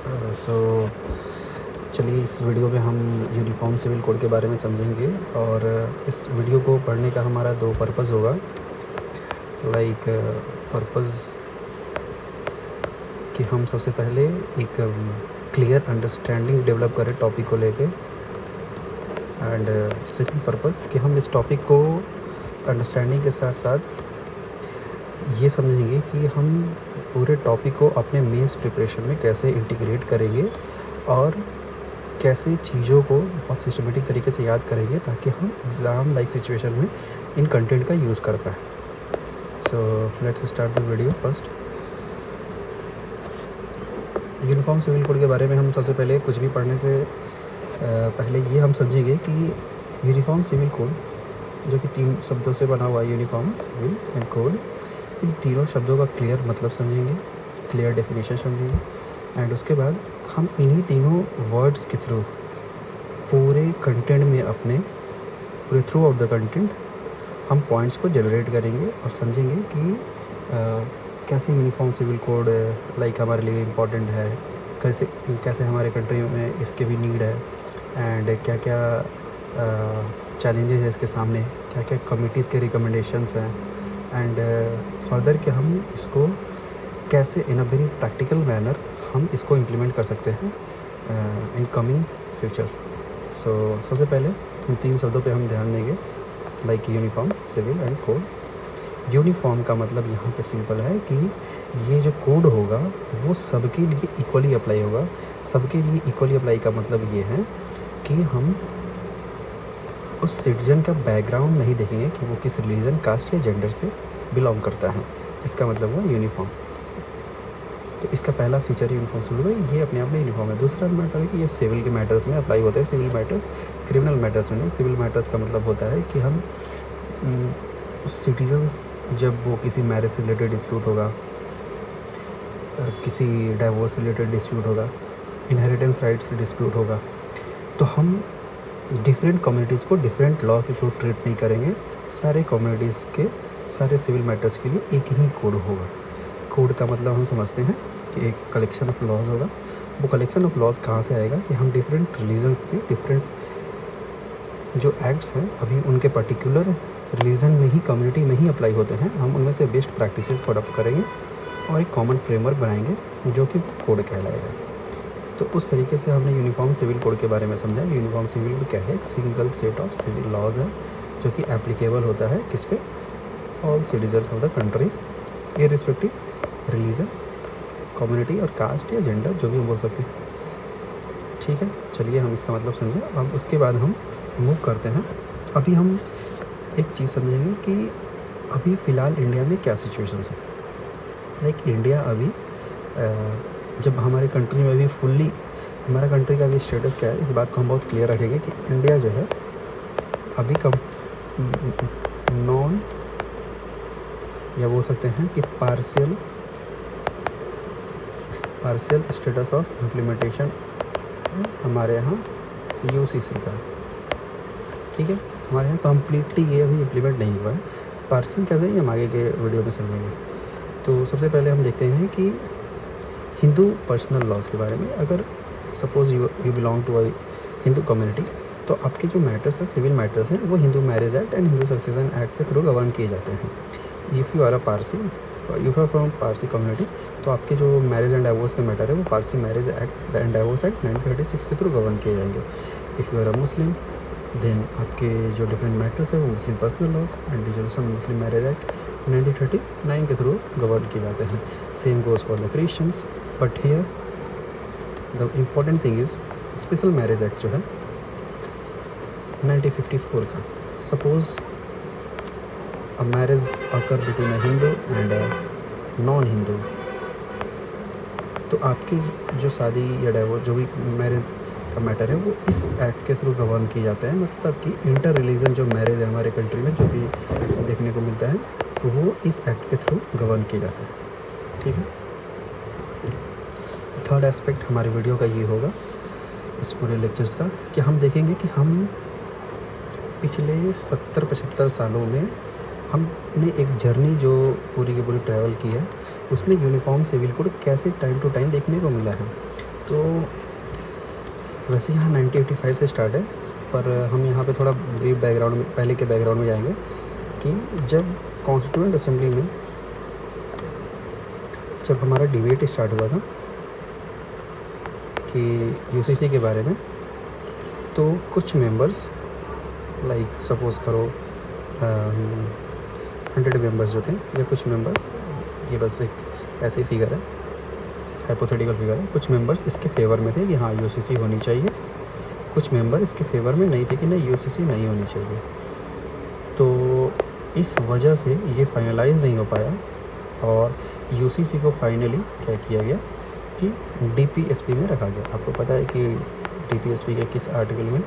सो चलिए इस वीडियो में हम यूनिफॉर्म सिविल कोड के बारे में समझेंगे और इस वीडियो को पढ़ने का हमारा दो पर्पज़ होगा। पर्पज़ कि हम सबसे पहले एक क्लियर अंडरस्टैंडिंग डेवलप करें टॉपिक को लेके, एंड सेकंड पर्पज़ कि हम इस टॉपिक को अंडरस्टैंडिंग के साथ साथ ये समझेंगे कि हम पूरे टॉपिक को अपने मेंस प्रिपरेशन में कैसे इंटीग्रेट करेंगे और कैसे चीज़ों को बहुत सिस्टमेटिक तरीके से याद करेंगे ताकि हम एग्ज़ाम लाइक सिचुएशन में इन कंटेंट का यूज़ कर पाएँ। So let's start the video. First, uniform civil code के बारे में हम सबसे पहले कुछ भी पढ़ने से पहले ये हम समझेंगे कि यूनिफॉर्म सिविल कोड जो कि 3 शब्दों से बना हुआ है, यूनिफॉर्म, सिविल एंड कोड, इन तीनों शब्दों का क्लियर मतलब समझेंगे, क्लियर डेफिनेशन समझेंगे, एंड उसके बाद हम इन्हीं तीनों वर्ड्स के थ्रू पूरे कंटेंट में अपने पूरे थ्रू आउट द कंटेंट हम पॉइंट्स को जनरेट करेंगे और समझेंगे कि कैसे यूनिफॉर्म सिविल कोड लाइक हमारे लिए इम्पोर्टेंट है, कैसे कैसे हमारे कंट्री में इसके भी नीड है, एंड क्या क्या चैलेंजेस है इसके सामने, क्या क्या कमिटीज़ के रिकमेंडेशंस हैं, एंड फर्दर कि हम इसको कैसे इन अ वेरी प्रैक्टिकल मैनर हम इसको इम्प्लीमेंट कर सकते हैं इन कमिंग फ्यूचर। सो सबसे पहले इन 3 शब्दों पे हम ध्यान देंगे, like uniform, civil and code. Uniform का मतलब यहाँ पे सिंपल है कि ये जो कोड होगा वो सबके लिए इक्वली अप्लाई होगा। सबके लिए इक्वली अप्लाई का मतलब ये है कि हम उस सिटीजन का बैकग्राउंड नहीं देखेंगे कि वो किस रिलीजन, कास्ट या जेंडर से बिलोंग करता है। इसका मतलब हुआ यूनिफॉर्म। तो इसका पहला फीचर यूनिफॉर्म सिविल है, ये अपने आप में यूनिफॉर्म है। दूसरा मैटर है कि ये सिविल के मैटर्स में अप्लाई होते हैं। सिविल मैटर्स क्रिमिनल मैटर्स में नहीं। सिविल मैटर्स का मतलब होता है कि हम सिटीजन्स, जब वो किसी मैरिज से रिलेटेड डिस्प्यूट होगा, किसी डाइवोर्स से रिलेटेड डिस्प्यूट होगा, इनहेरिटेंस राइट्स से डिस्प्यूट होगा, तो हम डिफरेंट कम्युनिटीज़ को डिफरेंट लॉ के थ्रू ट्रीट नहीं करेंगे। सारे कम्युनिटीज़ के सारे सिविल मैटर्स के लिए एक ही कोड होगा। कोड का मतलब हम समझते हैं कि एक कलेक्शन ऑफ लॉज होगा। वो कलेक्शन ऑफ लॉज कहाँ से आएगा कि हम डिफरेंट रिलीजन्स के डिफरेंट जो एक्ट्स हैं अभी उनके पर्टिकुलर रिलीजन में ही, कम्युनिटी में ही अप्लाई होते हैं, हम उनमें से बेस्ट प्रैक्टिसेस को अडॉप्ट करेंगे और एक कॉमन फ्रेमवर्क बनाएंगे जो कि कोड कहलाएगा। तो उस तरीके से हमने यूनिफॉर्म सिविल कोड के बारे में समझा। यूनिफॉर्म सिविल कोड क्या है? एक single set of civil laws है जो कि एप्लीकेबल होता है किस पे? All citizens of the country, irrespective religion, community और कास्ट या जेंडर, जो भी हम बोल सकते हैं। ठीक है, चलिए हम इसका मतलब समझें। अब उसके बाद हम मूव करते हैं। अभी हम एक चीज़ समझेंगे कि अभी फ़िलहाल इंडिया में क्या सिचुएशंस है। लाइक इंडिया अभी जब हमारे कंट्री में भी फुल्ली, हमारा कंट्री का अभी स्टेटस क्या है, इस बात को हम बहुत क्लियर रखेंगे कि इंडिया जो है अभी नॉन, या बोल सकते हैं कि पार्शियल स्टेटस ऑफ इम्प्लीमेंटेशन हमारे यहाँ यूसीसी का। ठीक है, हमारे यहाँ कम्प्लीटली ये अभी इम्प्लीमेंट नहीं हुआ है। पार्शियल कैसे ही हम आगे के वीडियो में समझेंगे। तो सबसे पहले हम देखते हैं कि हिंदू पर्सनल लॉज के बारे में। अगर suppose you belong to a Hindu community, तो आपके जो मैटर्स हैं, सिविल मैटर्स हैं, वो Hindu marriage act and Hindu succession act के थ्रू गवर्न किए जाते हैं। If you are a Parsi, you are from Parsi community, तो आपके जो मैरिज एंड डाइवोर्स के मैटर है वो Parsi marriage act and divorce act 1936 के थ्रू गवर्न किए जाएंगे। If you are a Muslim, then आपके जो डिफरेंट मैटर्स है वो Muslim personal laws and resolution Muslim marriage act 1939 के थ्रू गवर्न किए जाते हैं। Same goes for the Christians, but here the important thing is special marriage act जो है 1954 का। Suppose a marriage occur between a Hindu and a non Hindu, तो आपकी जो शादी या डाइवोर्स, जो भी मैरिज का मैटर है, वो इस एक्ट के थ्रू गवर्न किए जाते हैं। मतलब कि इंटर रिलीजन जो मैरिज है हमारे कंट्री में जो भी देखने को मिलता है, वो इस एक्ट के थ्रू गवर्न किया जाता है। ठीक है, थर्ड एस्पेक्ट हमारे वीडियो का ये होगा इस पूरे लेक्चर्स का, कि हम देखेंगे कि हम पिछले 70-75 सालों में हमने एक जर्नी जो पूरी की पूरी ट्रैवल की है, उसमें यूनिफॉर्म सिविल कोड कैसे टाइम टू टाइम देखने को मिला है। तो वैसे यहाँ 1985 से स्टार्ट है, पर हम यहाँ पे थोड़ा ब्रीफ बैकग्राउंड में, पहले के बैकग्राउंड में जाएंगे कि जब कॉन्स्टिट्यूएंट असेंबली में जब हमारा डिबेट स्टार्ट हुआ था कि यूसीसी के बारे में, तो कुछ मेंबर्स लाइक सपोज़ करो 100 मेंबर्स जो थे, या कुछ मेंबर्स, ये बस एक ऐसी फिगर है, हाइपोथेटिकल फिगर है, कुछ मेंबर्स इसके फेवर में थे कि हाँ यूसीसी होनी चाहिए, कुछ मेंबर इसके फेवर में नहीं थे कि नहीं यूसीसी नहीं होनी चाहिए। तो इस वजह से ये फाइनलाइज नहीं हो पाया और यूसीसी को फाइनली क्या किया गया कि डीपीएसपी में रखा गया। आपको पता है कि डीपीएसपी के किस आर्टिकल में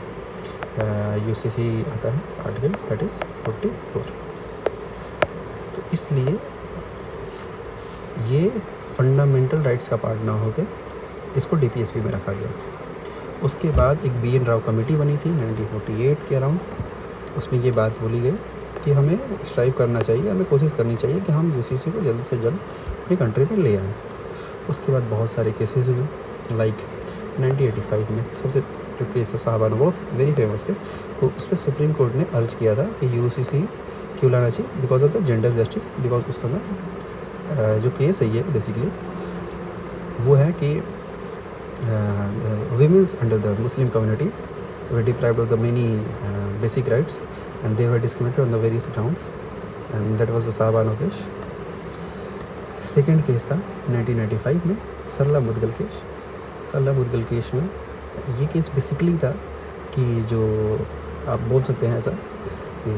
यूसीसी आता है? Article that is 44। तो इसलिए ये फंडामेंटल राइट्स का पार्ट ना होकर इसको डीपीएसपी में रखा गया। उसके बाद एक बी एन राव कमेटी बनी थी 1948 के अराउंड। उसमें ये बात बोली गई कि हमें स्ट्राइव करना चाहिए, हमें कोशिश करनी चाहिए कि हम यूसीसी को जल्द से जल्द अपनी कंट्री में ले आएँ। उसके बाद बहुत सारे केसेस हुए, लाइक 1985 में सबसे जो केस है साहबाना, बहुत वेरी फेमस केस, तो उस पर सुप्रीम कोर्ट ने अर्ज किया था कि यूसीसी क्यों लाना चाहिए, because of the gender justice. Because उस समय जो केस है ये बेसिकली वो है कि women's under the Muslim community were deprived of the many basic rights and they were discriminated on the various grounds, and that was the Shah Bano case. Second case था 1995 में सरला मुदगल केस। सरला मुदगल केस में ये case basically था कि जो आप बोल सकते हैं ऐसा कि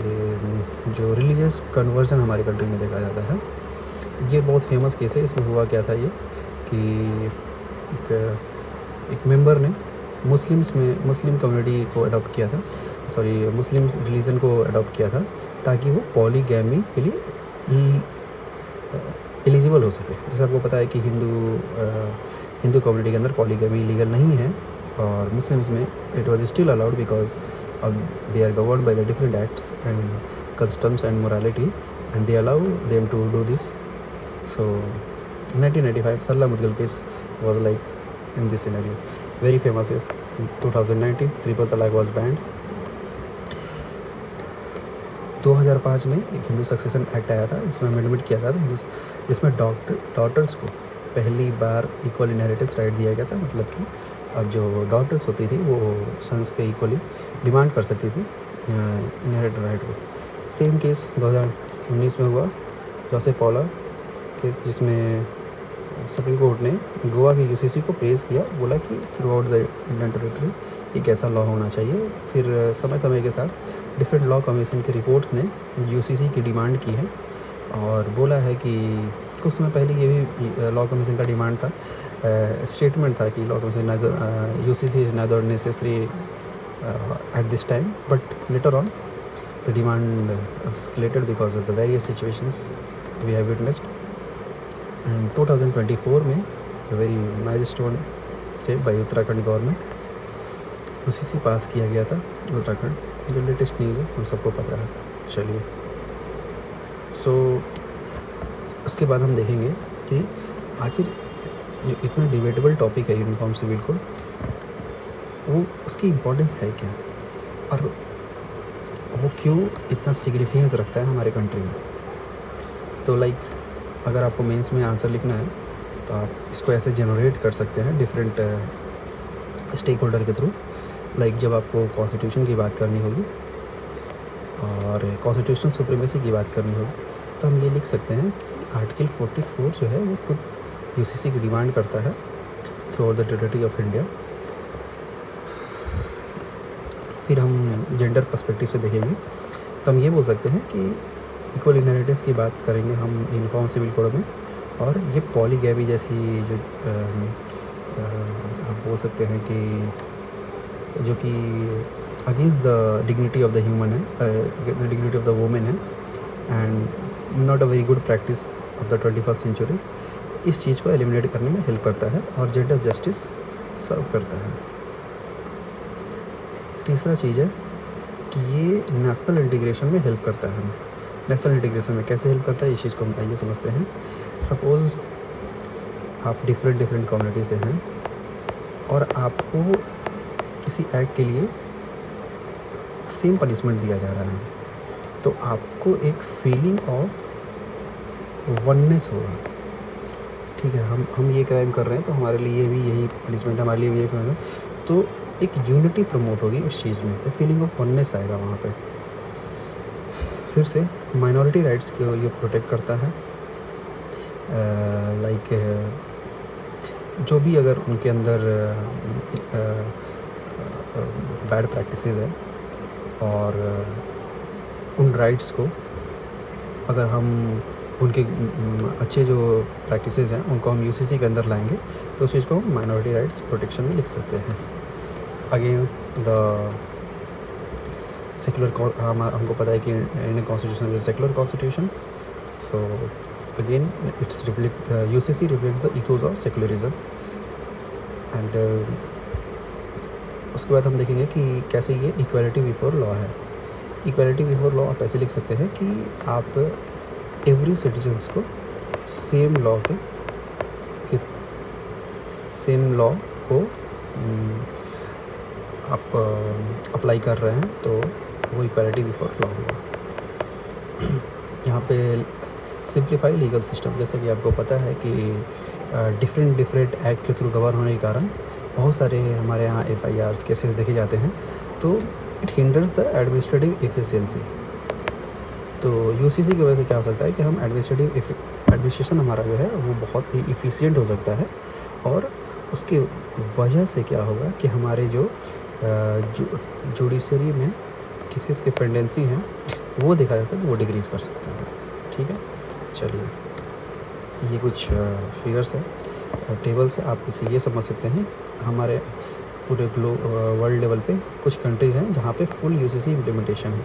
जो रिलीजियस कन्वर्जन हमारी कंट्री में देखा जाता है, ये बहुत फेमस केस है। इसमें हुआ क्या था ये कि एक मेंबर ने मुस्लिम कम्युनिटी को अडॉप्ट किया था, मुस्लिम रिलीजन को अडॉप्ट किया था ताकि वो पॉलीगैमी के लिए एलिजिबल हो सके। जैसे आपको पता है कि हिंदू कम्युनिटी के अंदर पॉलीगैमी लीगल नहीं है, और मुस्लिम्स में it was still allowed because they are governed by the different acts and customs and morality and they allow them to do this. So 1995 Sarla Mudgal case was like in this scenario. Very famous is 2019 triple talaq was banned। 2005 में एक Hindu succession act आया था, इसमें amendment किया था इसमें daughters को पहली बार इक्वल इनहेरिटेंस राइट दिया गया था। मतलब कि अब जो डॉटर्स होती थी वो सन्स के इक्वली डिमांड कर सकती थी इनहेरिटेंस राइट को। सेम केस 2019 में हुआ जोसेफ पॉला केस, जिसमें सुप्रीम कोर्ट ने गोवा की यूसीसी को प्रेज़ किया, बोला कि through out the Indian territory एक ऐसा लॉ होना चाहिए। फिर समय समय के साथ डिफरेंट लॉ कमीशन के रिपोर्ट्स ने यूसीसी की डिमांड की है और बोला है कि कुछ समय पहले ये भी लॉ कमीशन का डिमांड था, स्टेटमेंट था कि law commission UCC is neither necessary at this time, but later on the demand escalated because of the various situations we have witnessed. And 2024 में the very milestone step by Uttarakhand government UCC pass किया गया था उत्तराखंड। जो latest news है हम सबको पता है। चलिए, सो उसके बाद हम देखेंगे कि आखिर जो इतना डिबेटेबल टॉपिक है यूनिफॉर्म सिविल कोड, वो उसकी इम्पोर्टेंस है क्या और वो क्यों इतना सिग्निफिकेंस रखता है हमारे कंट्री में। तो लाइक अगर आपको मेंस में आंसर लिखना है तो आप इसको ऐसे जनरेट कर सकते हैं डिफरेंट स्टेक होल्डर के थ्रू। लाइक जब आपको कॉन्स्टिट्यूशन की बात करनी होगी और कॉन्स्टिट्यूशनल सुप्रीमेसी की बात करनी होगी, तो हम ये लिख सकते हैं कि आर्टिकल 44 जो है वो खुद यूसीसी की डिमांड करता है through out the territory of India. फिर हम जेंडर पर्सपेक्टिव से देखेंगे तो हम ये बोल सकते हैं कि इक्वल इनहेरिटेंस की बात करेंगे हम यूनिफॉर्म सिविल कोड में, और ये पॉलीगैमी जैसी जो आप बोल सकते हैं कि जो कि against the dignity of the human है, the dignity of the women है, and not a very good practice of the 21st century. इस चीज़ को एलिमिनेट करने में हेल्प करता है और जेंडर जस्टिस सर्व करता है। तीसरा चीज़ है कि ये नेशनल इंटीग्रेशन में हेल्प करता है हमें। नेशनल इंटीग्रेशन में कैसे हेल्प करता है इस चीज़ को हम आइए समझते हैं। सपोज़ आप डिफरेंट कम्युनिटी से हैं और आपको किसी एक्ट के लिए सेम पनिशमेंट दिया जा रहा है, तो आपको एक फीलिंग ऑफ वननेस होगा। ठीक है, हम ये क्राइम कर रहे हैं तो हमारे लिए भी यही पनिशमेंट, हमारे लिए भी यही पनिशमेंट, तो एक यूनिटी प्रमोट होगी उस चीज़ में, तो फीलिंग ऑफ वननेस आएगा वहाँ पे। फिर से माइनॉरिटी राइट्स को ये प्रोटेक्ट करता है। लाइक जो भी अगर उनके अंदर बैड प्रैक्टिसेस है और उन राइट्स को अगर हम उनके अच्छे जो प्रैक्टिसेस हैं उनको हम यूसीसी के अंदर लाएंगे तो उस चीज़ को हम माइनॉरिटी राइट्स प्रोटेक्शन में लिख सकते हैं। अगेंस्ट द सेकुलर, हमको पता है कि Indian constitution is secular constitution, so again it's reflect, UCC reflect the ethos of secularism. And उसके बाद हम देखेंगे कि कैसे ये इक्वालिटी बिफोर लॉ है। इक्वालिटी बिफोर लॉ आप ऐसे लिख सकते हैं कि आप एवरी सिटीजन्स को सेम लॉ को आप अप्लाई कर रहे हैं तो वो इक्वालिटी बिफोर लॉ होगा। यहाँ पे सिंप्लीफाई लीगल सिस्टम, जैसा कि आपको पता है कि डिफरेंट एक्ट के थ्रू गवर्न होने के कारण बहुत सारे हमारे यहाँ FIRs केसेस देखे जाते हैं, तो it hinders the administrative efficiency. तो यूसीसी की वजह से क्या हो सकता है कि हम एडमिनिस्ट्रेशन हमारा जो है वो बहुत ही इफ़िशिएंट हो सकता है, और उसकी वजह से क्या होगा कि हमारे जो जुडिशरी में केसेस के पेंडेंसी हैं वो देखा जाता है कि वो डिक्रीज़ कर सकता है। ठीक है, चलिए ये कुछ फिगर्स है, टेबल्स है, आप इसे ये समझ सकते हैं। हमारे पूरे वर्ल्ड लेवल पे कुछ कंट्रीज़ हैं जहाँ पे फुल यूसीसी इम्प्लीमेंटेशन है,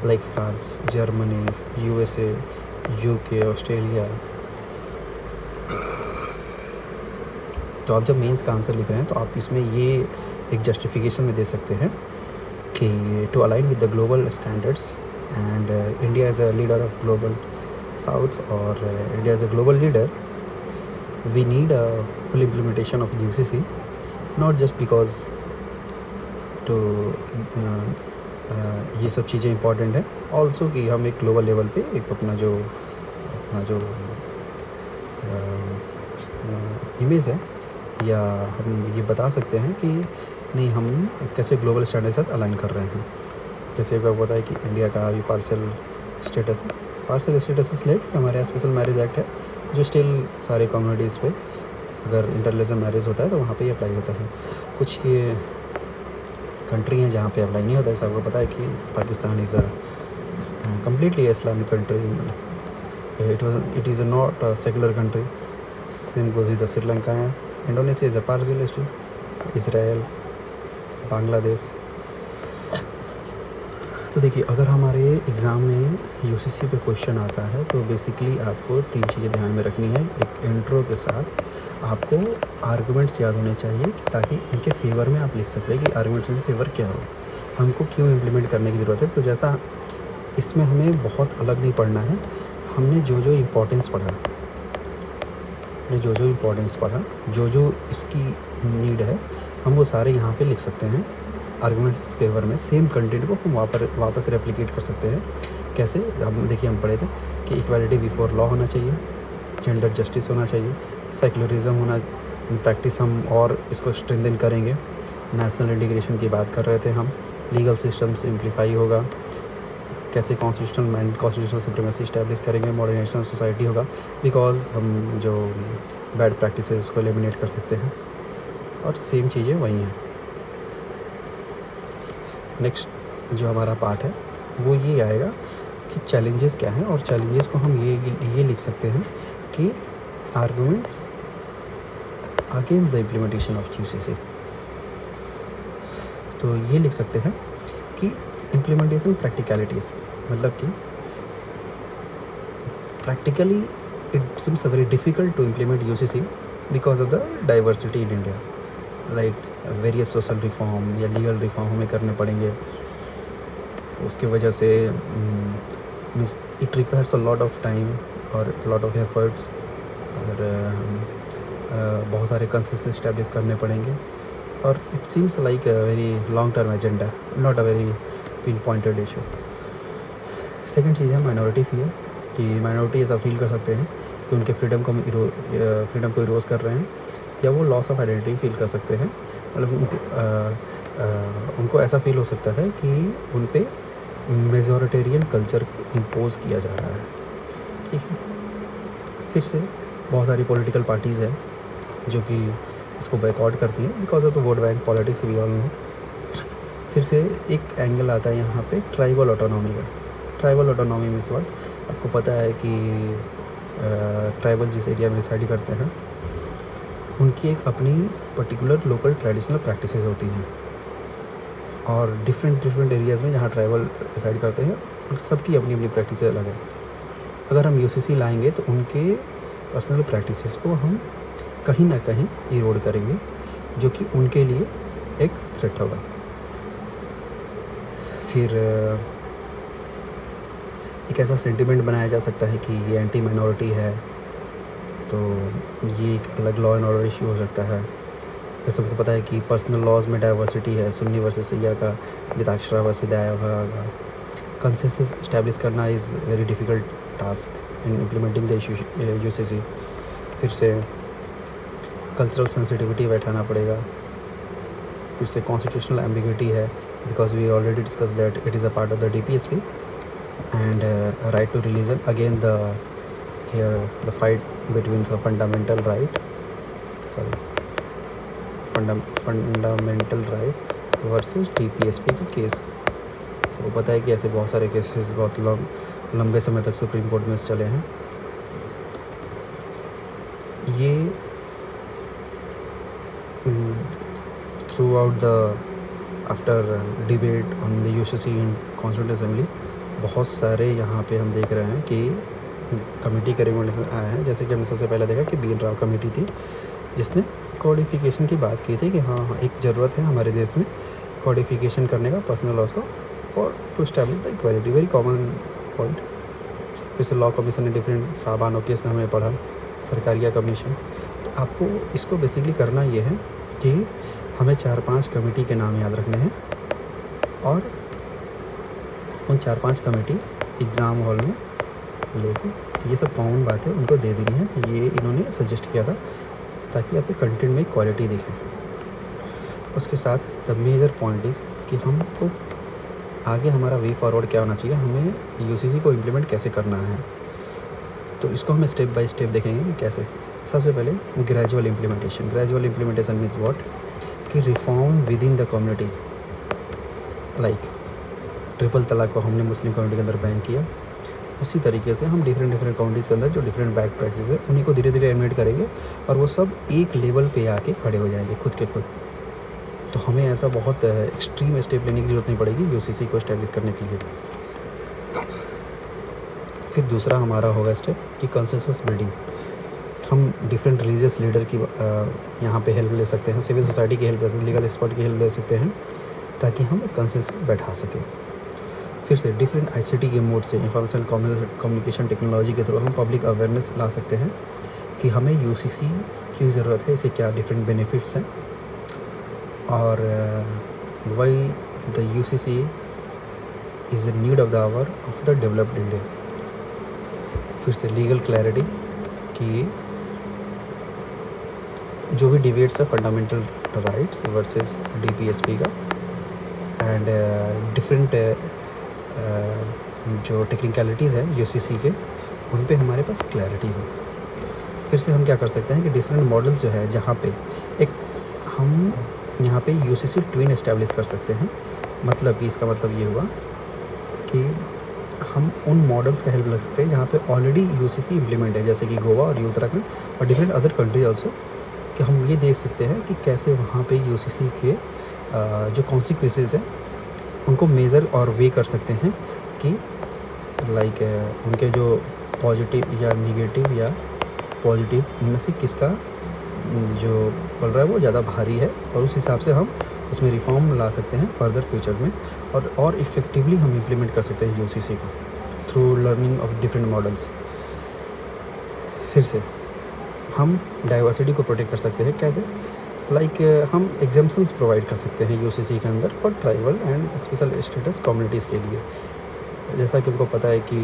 like France, Germany, USA, UK, Australia. तो आप जब मेंस का आंसर लिख रहे हैं तो आप इसमें ये एक जस्टिफिकेशन में दे सकते हैं कि to align with the global standards and India as a leader of global south, और India as a global leader we need a full implementation of UCC, not just because to ये सब चीज़ें important है, also कि हम एक global level पे एक अपना जो इमेज है, या हम ये बता सकते हैं कि नहीं हम कैसे ग्लोबल स्टैंडर्ड के साथ अलाइन कर रहे हैं। जैसे आपको पता है कि इंडिया का अभी पार्शियल स्टेटस इसलिए कि हमारे यहाँ स्पेशल मैरिज एक्ट है जो स्टिल सारे कम्युनिटीज़ पे अगर इंटररिलीजन मैरिज होता है तो वहाँ पे ही अप्लाई होता है। कुछ ये कंट्री हैं जहाँ पे अप्लाई नहीं होता है। जैसे आपको पता है कि Pakistan is a completely Islamic country, it is not a secular country. Same goes with Sri Lanka है, Indonesia is a partial state, Israel, Bangladesh. तो देखिए अगर हमारे एग्ज़ाम में यूसीसी पे क्वेश्चन आता है तो बेसिकली आपको 3 चीज़ें ध्यान में रखनी है। एक इंट्रो के साथ आपको आर्गुमेंट्स याद होने चाहिए ताकि इनके फेवर में आप लिख सकते हैं कि आर्गुमेंट्स के फेवर क्या हो, हमको क्यों इम्प्लीमेंट करने की ज़रूरत है। तो जैसा इसमें हमें बहुत अलग नहीं पढ़ना है, हमने जो इम्पोर्टेंस पढ़ा, जो इसकी नीड है हम वो सारे यहाँ पे लिख सकते हैं। आर्गुमेंट्स फेवर में सेम कंटेंट को हम वापस रेप्लिकेट कर सकते हैं। कैसे, हम देखिए हम पढ़े थे कि इक्वालिटी बिफोर लॉ होना चाहिए, जेंडर जस्टिस होना चाहिए, सेकुलरिज्म होना, प्रैक्टिस हम और इसको स्ट्रेंथन करेंगे। नेशनल इंटीग्रेशन की बात कर रहे थे हम, लीगल सिस्टम सिंप्लीफाई होगा, कैसे कॉन्स्टिट्यूशनल सुप्रीमेसी इस्टेब्लिश करेंगे, मॉडर्नाइजेशन सोसाइटी होगा, बिकॉज हम जो बैड प्रैक्टिसेस उसको एलिमिनेट कर सकते हैं, और सेम चीज़ें वही हैं। नेक्स्ट जो हमारा पार्ट है वो ये आएगा कि चैलेंजेस क्या हैं, और चैलेंजेस को हम ये लिख सकते हैं कि arguments against the implementation of UCC. तो ये लिख सकते हैं कि इम्प्लीमेंटेशन प्रैक्टिकलिटीज़, मतलब कि practically it seems very difficult to implement UCC because of the diversity in India, like various social reform या लीगल रिफॉर्म हमें करने पड़ेंगे। उसकी वजह से means it requires a lot of time और लॉट ऑफ एफर्ट्स, और बहुत सारे कंसेंसस इस्टेब्लिश करने पड़ेंगे। और it seems like a very long term agenda, not a very pin pointed issue. Second चीज़ है माइनॉरिटी फियर, कि माइनॉरिटी ऐसा फील कर सकते हैं कि उनके फ्रीडम को फ्रीडम को इरोज कर रहे हैं, या वो लॉस ऑफ आइडेंटिटी फील कर सकते हैं। मतलब उनको ऐसा फील हो सकता है कि उन पे मेजॉरिटेरियन कल्चर इम्पोज किया जा रहा है। ठीक है। फिर से बहुत सारी पॉलिटिकल पार्टीज़ हैं जो कि इसको बैकआउट करती हैं because of the vote bank politics, we all know. फिर से एक एंगल आता है यहाँ पे ट्राइबल ऑटोनॉमी का। Tribal autonomy means what? आपको पता है कि ट्राइबल जिस एरिया में रिसाइड करते हैं उनकी एक अपनी पर्टिकुलर लोकल ट्रेडिशनल प्रैक्टिसेस होती हैं, और डिफरेंट एरियाज़ में जहाँ ट्राइबल रिसाइड करते हैं उन सबकी अपनी अपनी प्रैक्टिस अलग है। अगर हम यूसीसी लाएंगे तो उनके पर्सनल प्रैक्टिसेस को हम कहीं ना कहीं इरोड करेंगे, जो कि उनके लिए एक थ्रेट होगा। फिर एक ऐसा सेंटिमेंट बनाया जा सकता है कि ये एंटी माइनॉरिटी है, तो ये एक अलग लॉ एंड ऑर्डर इशू हो सकता है। जैसे सबको पता है कि पर्सनल लॉज में डाइवर्सिटी है, सुन्नी वर्सेस शिया का, मिताक्षरा वर्सेस दया का। कंसेंसस इस्टेब्लिश करना is very difficult task in implementing the UCC. फिर से कल्चरल सेंसिटिविटी बैठाना पड़ेगा। फिर से कॉन्स्टिट्यूशनल एम्बिग्यूटी है, because we already discuss that it is a part of the DPSP। And right to religion, again the fight between the fundamental right versus DPSP की case. तो पता है कि ऐसे बहुत सारे केसेस बहुत लंबे समय तक सुप्रीम कोर्ट में चले हैं। ये through out the after debate on the UCC in constituent assembly बहुत सारे यहाँ पे हम देख रहे हैं कि कमेटी के रिकमेंडेशन आए हैं। जैसे कि हमने सबसे पहले देखा कि BN राव कमेटी थी जिसने कोडिफिकेशन की बात की थी कि हाँ एक ज़रूरत है हमारे देश में कोडिफिकेशन करने का पर्सनल लॉज को, for to establish the equality, very common point. फिर से लॉ कमीशन ने डिफरेंट साबानों केस हमने पढ़ा, सरकारिया कमीशन। तो आपको इसको बेसिकली करना ये है कि हमें 4-5 कमेटी के नाम याद रखने हैं, और उन 4-5 कमेटी एग्ज़ाम हॉल में लेके ये सब कॉमन बातें उनको दे देनी है। ये इन्होंने सजेस्ट किया था ताकि आपके कंटेंट में क्वालिटी दिखे। उसके साथ द मेजर पॉइंट इज़ कि हमको आगे हमारा वे फॉरवर्ड क्या होना चाहिए, हमें यूसीसी को इम्प्लीमेंट कैसे करना है। तो इसको हम स्टेप बाय स्टेप देखेंगे कि कैसे। सबसे पहले ग्रेजुअल इम्प्लीमेंटेशन मीन्स व्हाट, कि reform with in the community. Like triple तलाक को हमने मुस्लिम कम्युनिटी के अंदर बैन किया, उसी तरीके से हम डिफरेंट कम्युनिटीज़ के अंदर जो डिफरेंट बैड प्रैक्टिस है उन्हीं को धीरे धीरे एडमिट करेंगे, और वो सब एक लेवल पे आके खड़े हो जाएंगे खुद के खुद। तो हमें ऐसा बहुत एक्सट्रीम स्टेप लेने की ज़रूरत नहीं पड़ेगी यूसीसी को इस्टेब्लिश करने के लिए। फिर दूसरा हमारा होगा स्टेप कि कंसेंसस बिल्डिंग। हम डिफरेंट रिलीजियस लीडर की यहाँ पे हेल्प ले सकते हैं, सिविल सोसाइटी की हेल्प ले सकते हैं, लीगल एक्सपर्ट की हेल्प ले सकते हैं, ताकि हम कंसेंसस बैठा सकें। फिर से डिफरेंट ICT के मोड से, इंफॉर्मेशन कम्युनिकेशन टेक्नोलॉजी के थ्रू हम पब्लिक अवेयरनेस ला सकते हैं कि हमें यूसीसी की ज़रूरत है, इसे क्या डिफरेंट बेनिफिट्स हैं, और why the UCC is the need of the hour of the developed India. फिर से लीगल क्लैरिटी कि जो भी डिबेट्स है फंडामेंटल राइट्स वर्सेस DPSP का, एंड डिफरेंट जो टेक्निकलिटीज़ हैं यूसीसी के, उन पे हमारे पास क्लैरिटी हो। फिर से हम क्या कर सकते हैं कि डिफरेंट मॉडल्स जो है जहाँ पे एक हम यहाँ पे यूसीसी ट्विन एस्टेब्लिश कर सकते हैं। मतलब कि इसका मतलब ये हुआ कि हम उन मॉडल्स का हेल्प ले सकते हैं जहाँ पे ऑलरेडी यूसीसी इम्प्लीमेंट है, जैसे कि गोवा और उत्तराखंड और डिफरेंट अदर कंट्रीज ऑल्सो, कि हम ये देख सकते हैं कि कैसे वहाँ पे यूसीसी के जो कॉन्सिक्वेंसेस हैं उनको मेज़र और वे कर सकते हैं कि लाइक उनके जो पॉजिटिव या निगेटिव या पॉजिटिव इनमें से किसका जो पड़ रहा है वो ज़्यादा भारी है, और उस हिसाब से हम उसमें रिफॉर्म ला सकते हैं फर्दर फ्यूचर में, और इफ़ेक्टिवली हम इम्प्लीमेंट कर सकते हैं यूसीसी को through learning of different models. फिर से हम डाइवर्सिटी को प्रोटेक्ट कर सकते हैं कैसे, लाइक हम एग्जाम्पशंस प्रोवाइड कर सकते हैं यूसीसी के अंदर for tribal and special status communities के लिए। जैसा कि उनको पता है कि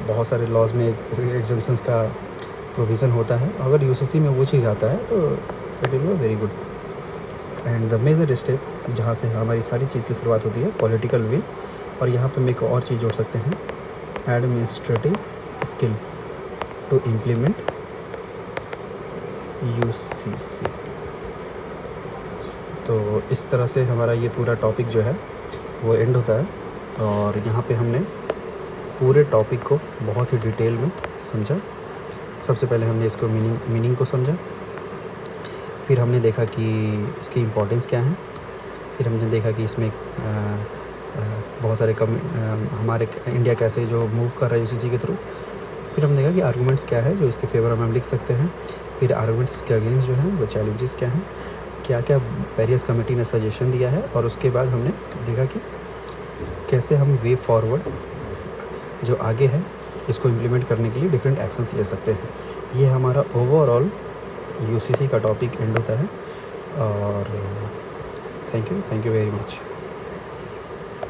बहुत सारे लॉज में एग्जाम्पशंस का प्रोविज़न होता है, अगर यूसीसी में वो चीज़ आता है तो it will be very good. And the major step जहाँ से हमारी सारी चीज़ की शुरुआत होती है, पॉलिटिकल विल, और यहाँ पे हम एक और चीज़ जोड़ सकते हैं, administrative skill to implement UCC. तो इस तरह से हमारा ये पूरा टॉपिक जो है वो एंड होता है, और यहाँ पे हमने पूरे टॉपिक को बहुत ही डिटेल में समझा। सबसे पहले हमने इसको मीनिंग को समझा, फिर हमने देखा कि इसकी इम्पोर्टेंस क्या है, फिर हमने देखा कि इसमें बहुत सारे हमारे इंडिया कैसे जो मूव कर रहा है यूसीसी के थ्रू। फिर हमने देखा कि आर्गूमेंट्स क्या है जो इसके फेवर में हम लिख सकते हैं, फिर आर्गूमेंट्स के अगेंस्ट जो हैं वो चैलेंजेस क्या हैं, क्या क्या वेरियस कमेटी ने सजेशन दिया है, और उसके बाद हमने देखा कि कैसे हम वे फॉरवर्ड जो आगे है इसको इम्प्लीमेंट करने के लिए डिफरेंट एक्शंस ले सकते हैं। ये हमारा ओवरऑल यूसीसी का टॉपिक एंड होता है, और थैंक यू वेरी मच।